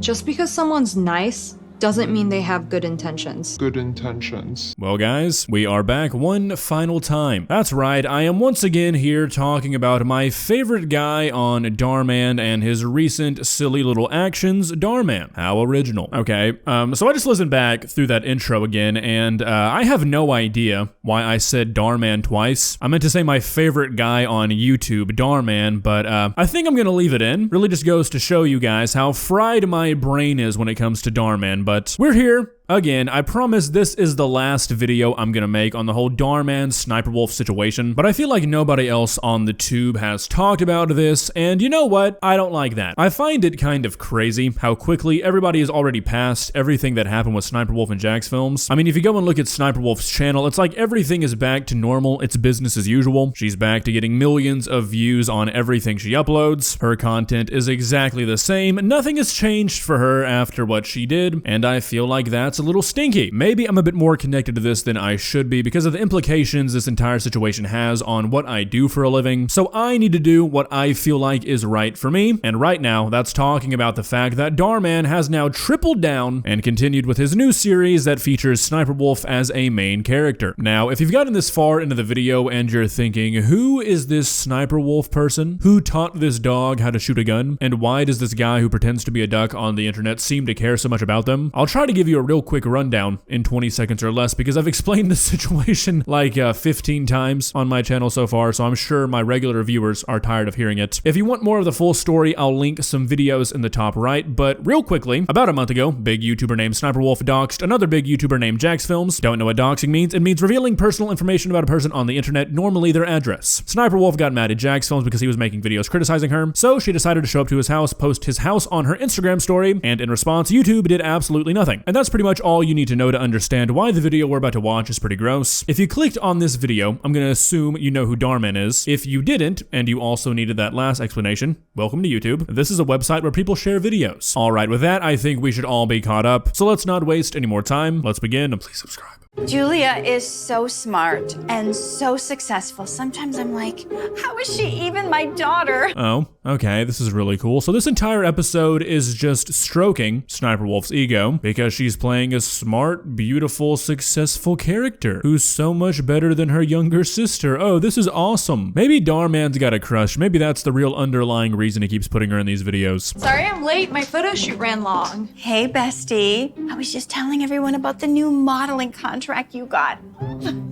Just because someone's nice doesn't mean they have good intentions. Good intentions. Well guys, we are back one final time. That's right, I am once again here talking about my favorite guy on Dhar Mann and his recent silly little actions, Dhar Mann. How original. Okay, so I just listened back through that intro again, and I have no idea why I said Dhar Mann twice. I meant to say my favorite guy on YouTube, Dhar Mann, but I think I'm gonna leave it in. Really just goes to show you guys how fried my brain is when it comes to Dhar Mann. But we're here. Again, I promise this is the last video I'm gonna make on the whole Dhar Mann Sniperwolf situation, but I feel like nobody else on the tube has talked about this, and you know what? I don't like that. I find it kind of crazy how quickly everybody has already passed everything that happened with Sniperwolf and Jax films. I mean, if you go and look at Sniperwolf's channel, it's like everything is back to normal. It's business as usual. She's back to getting millions of views on everything she uploads. Her content is exactly the same. Nothing has changed for her after what she did, and I feel like that's a little stinky. Maybe I'm a bit more connected to this than I should be because of the implications this entire situation has on what I do for a living. So I need to do what I feel like is right for me. And right now, that's talking about the fact that Dhar Mann has now tripled down and continued with his new series that features Sniperwolf as a main character. Now, if you've gotten this far into the video and you're thinking, who is this Sniperwolf person? Who taught this dog how to shoot a gun? And why does this guy who pretends to be a duck on the internet seem to care so much about them? I'll try to give you a real quick rundown in 20 seconds or less because I've explained this situation like 15 times on my channel so far, so I'm sure my regular viewers are tired of hearing it. If you want more of the full story, I'll link some videos in the top right, but real quickly, about a month ago, big YouTuber named Sniperwolf doxed another big YouTuber named Jax Films. Don't know what doxing means? It means revealing personal information about a person on the internet, normally their address. Sniperwolf got mad at Jax Films because he was making videos criticizing her, so she decided to show up to his house, post his house on her Instagram story, and in response, YouTube did absolutely nothing. And that's pretty much all you need to know to understand why the video we're about to watch is pretty gross. If you clicked on this video, I'm gonna assume you know who Dhar Mann is. If you didn't, and you also needed that last explanation, welcome to YouTube. This is a website where people share videos. Alright, with that, I think we should all be caught up. So let's not waste any more time. Let's begin, and please subscribe. Julia is so smart and so successful. Sometimes I'm like, how is she even my daughter? Oh, okay, this is really cool. So this entire episode is just stroking Sniperwolf's ego because she's playing a smart, beautiful, successful character who's so much better than her younger sister. Oh, this is awesome. Maybe Dhar Mann's got a crush. Maybe that's the real underlying reason he keeps putting her in these videos. Sorry I'm late, my photo shoot ran long. Hey, bestie. I was just telling everyone about the new modeling contract you got.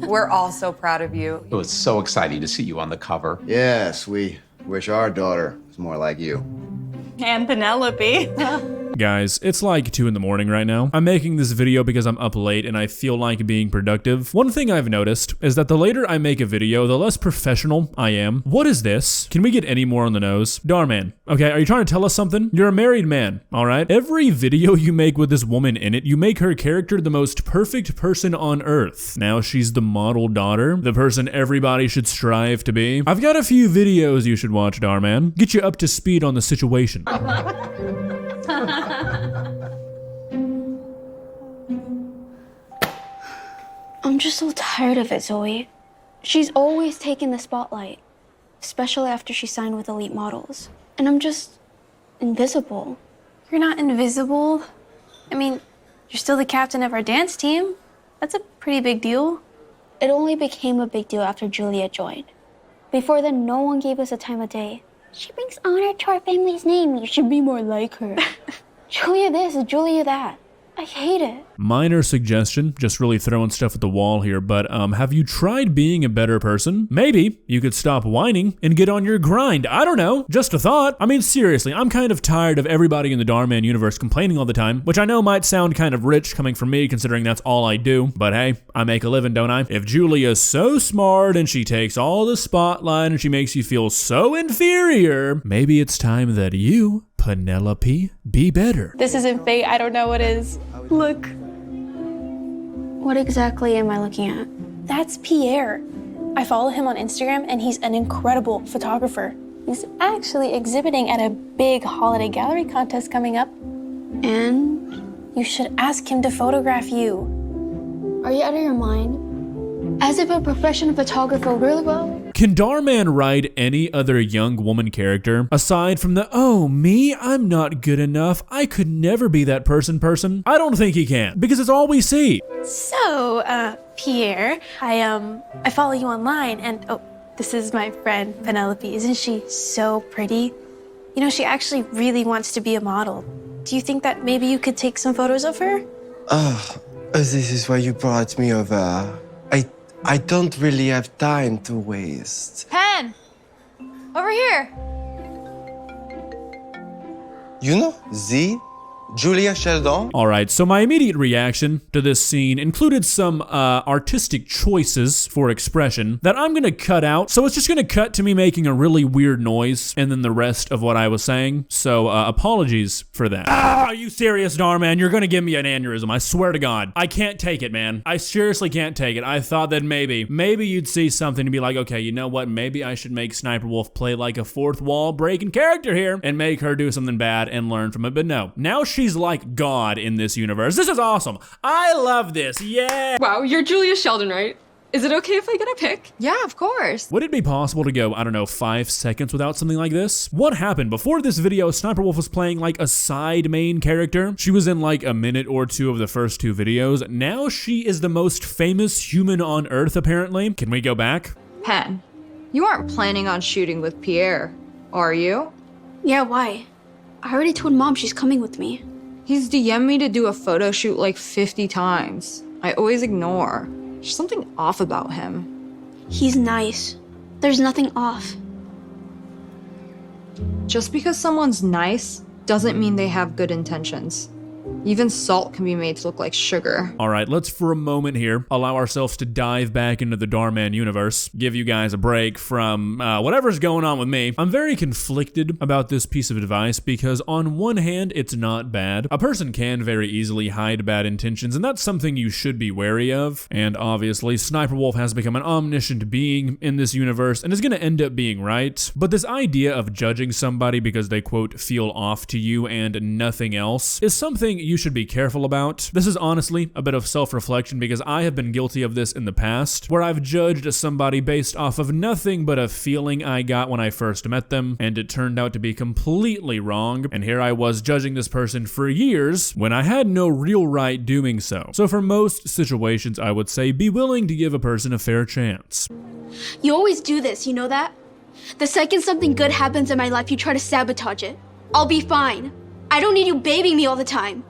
We're all so proud of you. It was so exciting to see you on the cover. Yes, we wish our daughter was more like you. And Penelope. Guys, it's like 2 in the morning right now. I'm making this video because I'm up late and I feel like being productive. One thing I've noticed is that the later I make a video, the less professional I am. What is this? Can we get any more on the nose? Dhar Mann, okay, are you trying to tell us something? You're a married man, all right? Every video you make with this woman in it, you make her character the most perfect person on earth. Now she's the model daughter, the person everybody should strive to be. I've got a few videos you should watch, Dhar Mann. Get you up to speed on the situation. I'm just so tired of it, Zoe. She's always taking the spotlight, especially after she signed with Elite Models. And I'm just invisible. You're not invisible. I mean, you're still the captain of our dance team. That's a pretty big deal. It only became a big deal after Julia joined. Before then, no one gave us a time of day. She brings honor to our family's name. You should be more like her. Julia this, Julia that. I hate it. Minor suggestion, just really throwing stuff at the wall here, but have you tried being a better person? Maybe you could stop whining and get on your grind. I don't know, just a thought. I mean, seriously, I'm kind of tired of everybody in the Dhar Mann universe complaining all the time, which I know might sound kind of rich coming from me considering that's all I do, but hey, I make a living, don't I? If Julia's so smart and she takes all the spotlight and she makes you feel so inferior, maybe it's time that you, Penelope, be better. This isn't fate. I don't know what is. Look. What exactly am I looking at? That's Pierre. I follow him on Instagram and he's an incredible photographer. He's actually exhibiting at a big holiday gallery contest coming up. And? You should ask him to photograph you. Are you out of your mind? As if a professional photographer really well. Can Dhar Mann write any other young woman character aside from the, oh, me, I'm not good enough, I could never be that person? I don't think he can, because it's all we see. So, Pierre, I follow you online, and oh, this is my friend Penelope. Isn't she so pretty? You know, she actually really wants to be a model. Do you think that maybe you could take some photos of her? This is why you brought me over. I don't really have time to waste. Pen! Over here! You know, Z? Julia Sheldon? Alright, so my immediate reaction to this scene included some artistic choices for expression that I'm gonna cut out, so it's just gonna cut to me making a really weird noise and then the rest of what I was saying, so apologies for that. Are you serious, Dhar Mann? You're gonna give me an aneurysm, I swear to God. I can't take it, man. I seriously can't take it. I thought that maybe you'd see something and be like, okay, you know what, maybe I should make Sniperwolf play like a fourth wall breaking character here and make her do something bad and learn from it, but no. Now she's like God in this universe. This is awesome. I love this. Yeah. Wow, you're Julia Sheldon, right? Is it okay if I get a pic? Yeah, of course. Would it be possible to go, I don't know, 5 seconds without something like this? What happened? Before this video, Sniperwolf was playing like a side main character. She was in like a minute or two of the first 2 videos. Now she is the most famous human on Earth, apparently. Can we go back? Pen, you aren't planning on shooting with Pierre, are you? Yeah, why? I already told Mom she's coming with me. He's DM'd me to do a photo shoot like 50 times. I always ignore. There's something off about him. He's nice. There's nothing off. Just because someone's nice doesn't mean they have good intentions. Even salt can be made to look like sugar. All right, let's for a moment here allow ourselves to dive back into the Dhar Mann universe, give you guys a break from whatever's going on with me. I'm very conflicted about this piece of advice because on one hand, it's not bad. A person can very easily hide bad intentions, and that's something you should be wary of. And obviously, Sniperwolf has become an omniscient being in this universe and is going to end up being right. But this idea of judging somebody because they, quote, feel off to you and nothing else is something you should be careful about. This is honestly a bit of self-reflection because I have been guilty of this in the past, where I've judged somebody based off of nothing but a feeling I got when I first met them, and it turned out to be completely wrong, and here I was judging this person for years when I had no real right doing so. So for most situations, I would say be willing to give a person a fair chance. You always do this, you know that? The second something good happens in my life, you try to sabotage it. I'll be fine. I don't need you babying me all the time.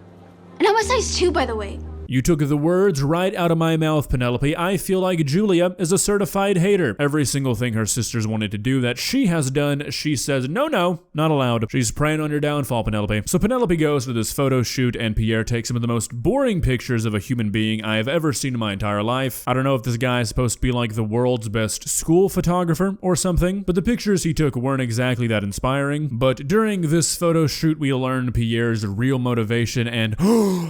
And I'm a size 2, by the way. You took the words right out of my mouth, Penelope. I feel like Julia is a certified hater. Every single thing her sisters wanted to do that she has done, she says, no, not allowed. She's preying on your downfall, Penelope. So Penelope goes to this photo shoot and Pierre takes some of the most boring pictures of a human being I have ever seen in my entire life. I don't know if this guy is supposed to be like the world's best school photographer or something, but the pictures he took weren't exactly that inspiring. But during this photo shoot, we learned Pierre's real motivation and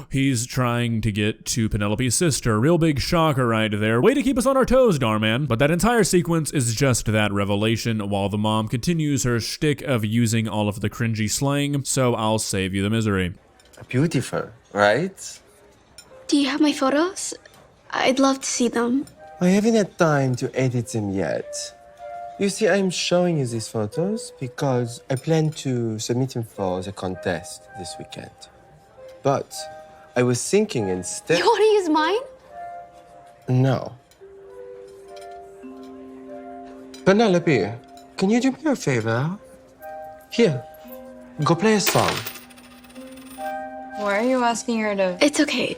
he's trying to get to Penelope's sister. Real big shocker right there. Way to keep us on our toes, Dhar Mann. But that entire sequence is just that revelation while the mom continues her shtick of using all of the cringy slang, so I'll save you the misery. Beautiful, right? Do you have my photos? I'd love to see them. I haven't had time to edit them yet. You see, I'm showing you these photos because I plan to submit them for the contest this weekend. But I was thinking instead... You want to use mine? No. Penelope, can you do me a favor? Here, go play a song. Why are you asking her to... It's okay.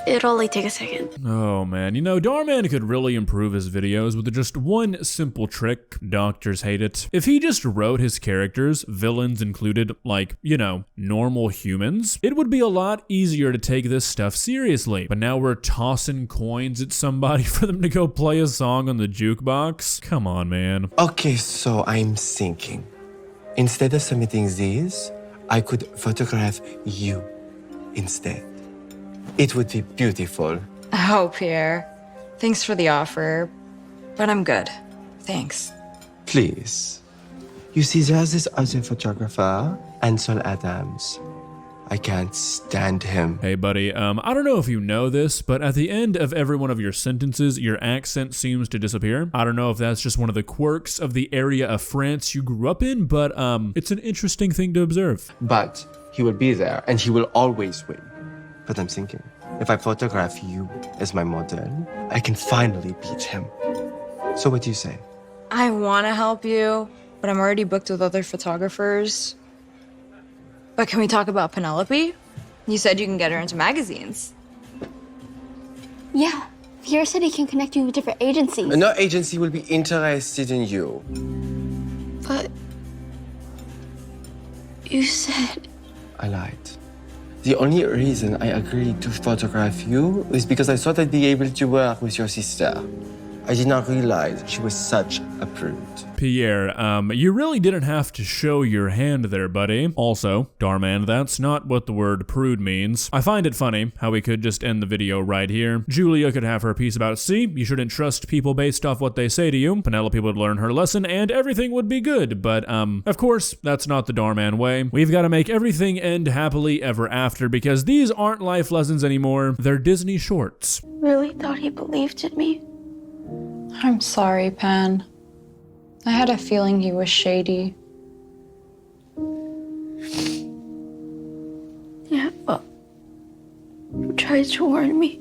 It'll only take a second. Oh man, you know, Dhar Mann could really improve his videos with just one simple trick. Doctors hate it. If he just wrote his characters, villains included, like, you know, normal humans, it would be a lot easier to take this stuff seriously. But now we're tossing coins at somebody for them to go play a song on the jukebox? Come on, man. Okay, so I'm thinking, instead of submitting these, I could photograph you instead. It would be beautiful. Oh, Pierre. Thanks for the offer, but I'm good. Thanks. Please. You see, there's this other photographer, Ansel Adams. I can't stand him. Hey buddy, I don't know if you know this, but at the end of every one of your sentences, your accent seems to disappear. I don't know if that's just one of the quirks of the area of France you grew up in, but it's an interesting thing to observe. But he will be there and he will always win. But I'm thinking, if I photograph you as my model, I can finally beat him. So what do you say? I want to help you, but I'm already booked with other photographers. But can we talk about Penelope? You said you can get her into magazines. Yeah, Pierre said he can connect you with different agencies. No agency will be interested in you. But you said... I lied. The only reason I agreed to photograph you is because I thought I'd be able to work with your sister. I did not realize she was such a prude. Pierre, you really didn't have to show your hand there, buddy. Also, Dhar Mann, that's not what the word prude means. I find it funny how we could just end the video right here. Julia could have her piece about, see, you shouldn't trust people based off what they say to you. Penelope would learn her lesson and everything would be good. But, of course, that's not the Dhar Mann way. We've got to make everything end happily ever after because these aren't life lessons anymore. They're Disney shorts. Really thought he believed in me. I'm sorry, Pen. I had a feeling he was shady. Yeah, well, you tried to warn me.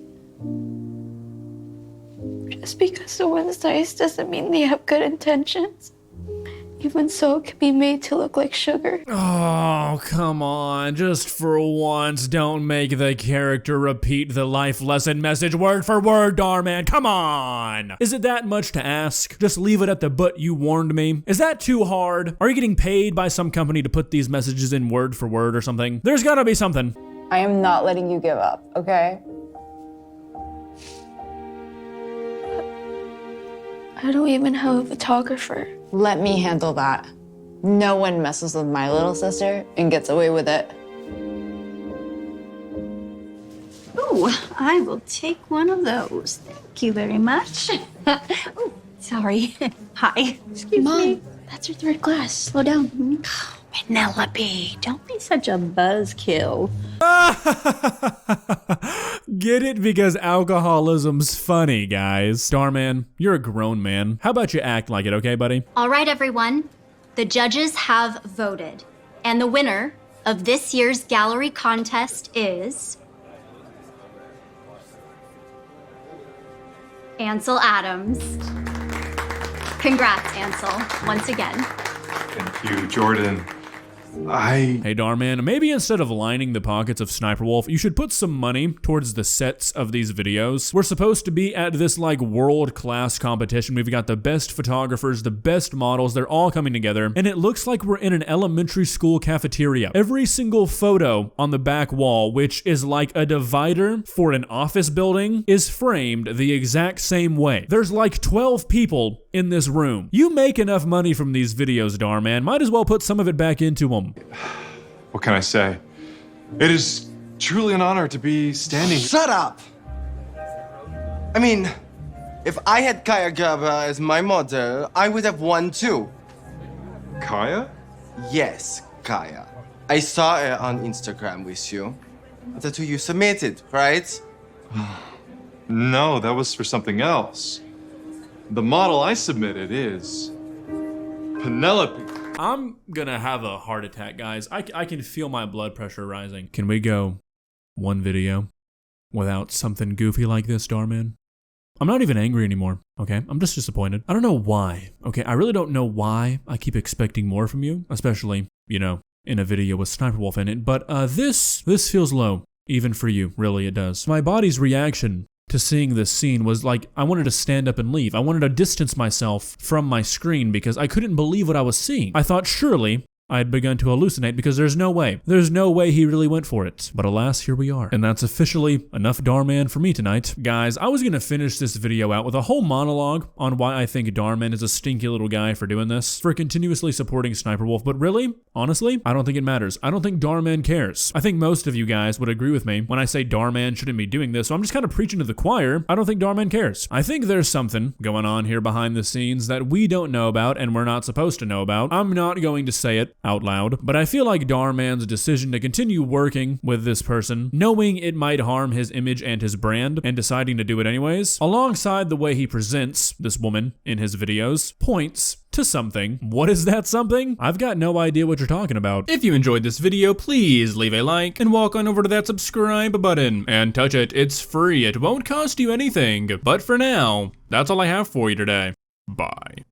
Just because someone's nice doesn't mean they have good intentions. Even so, it can be made to look like sugar. Oh, come on. Just for once, don't make the character repeat the life lesson message word for word, Dhar Mann. Come on. Is it that much to ask? Just leave it at the "but you warned me." Is that too hard? Are you getting paid by some company to put these messages in word for word or something? There's gotta be something. I am not letting you give up, okay? I don't even have a photographer. Let me handle that. No one messes with my little sister and gets away with it. Oh, I will take one of those. Thank you very much. Oh, sorry. Hi. Excuse me. Mom, that's your third glass. Slow down. Penelope, don't be such a buzzkill. Get it? Because alcoholism's funny, guys. Dhar Mann, you're a grown man. How about you act like it, okay, buddy? All right, everyone. The judges have voted. And the winner of this year's gallery contest is... Ansel Adams. Congrats, Ansel, once again. Thank you, Jordan. Hey, Dhar Mann, maybe instead of lining the pockets of Sniperwolf, you should put some money towards the sets of these videos. We're supposed to be at this, like, world-class competition. We've got the best photographers, the best models. They're all coming together, and it looks like we're in an elementary school cafeteria. Every single photo on the back wall, which is like a divider for an office building, is framed the exact same way. There's like 12 people in this room. You make enough money from these videos, Dhar Mann. Might as well put some of it back into them. What can I say? It is truly an honor to be standing. Shut up! I mean, if I had Kaya Gerber as my model, I would have won too. Kaya? Yes, Kaya. I saw her on Instagram with you. That's who you submitted, right? No, that was for something else. The model I submitted is Penelope. I'm gonna have a heart attack, guys. I can feel my blood pressure rising. Can we go one video without something goofy like this, Dhar Mann? I'm not even angry anymore, okay? I'm just disappointed. I don't know why, okay? I really don't know why I keep expecting more from you, especially, you know, in a video with Sniperwolf in it, but this feels low, even for you, really it does. My body's reaction to seeing this scene was like, I wanted to stand up and leave. I wanted to distance myself from my screen because I couldn't believe what I was seeing. I thought surely I had begun to hallucinate because there's no way he really went for it. But alas, here we are. And that's officially enough Dhar Mann for me tonight. Guys, I was gonna finish this video out with a whole monologue on why I think Dhar Mann is a stinky little guy for doing this, for continuously supporting Sniperwolf, but really, honestly, I don't think it matters. I don't think Dhar Mann cares. I think most of you guys would agree with me when I say Dhar Mann shouldn't be doing this, so I'm just kind of preaching to the choir. I don't think Dhar Mann cares. I think there's something going on here behind the scenes that we don't know about and we're not supposed to know about. I'm not going to say it. out loud. But I feel like Dhar Mann's decision to continue working with this person, knowing it might harm his image and his brand, and deciding to do it anyways, alongside the way he presents this woman in his videos, points to something. What is that something? I've got no idea what you're talking about. If you enjoyed this video, please leave a like and walk on over to that subscribe button and touch it. It's free. It won't cost you anything. But for now, that's all I have for you today. Bye.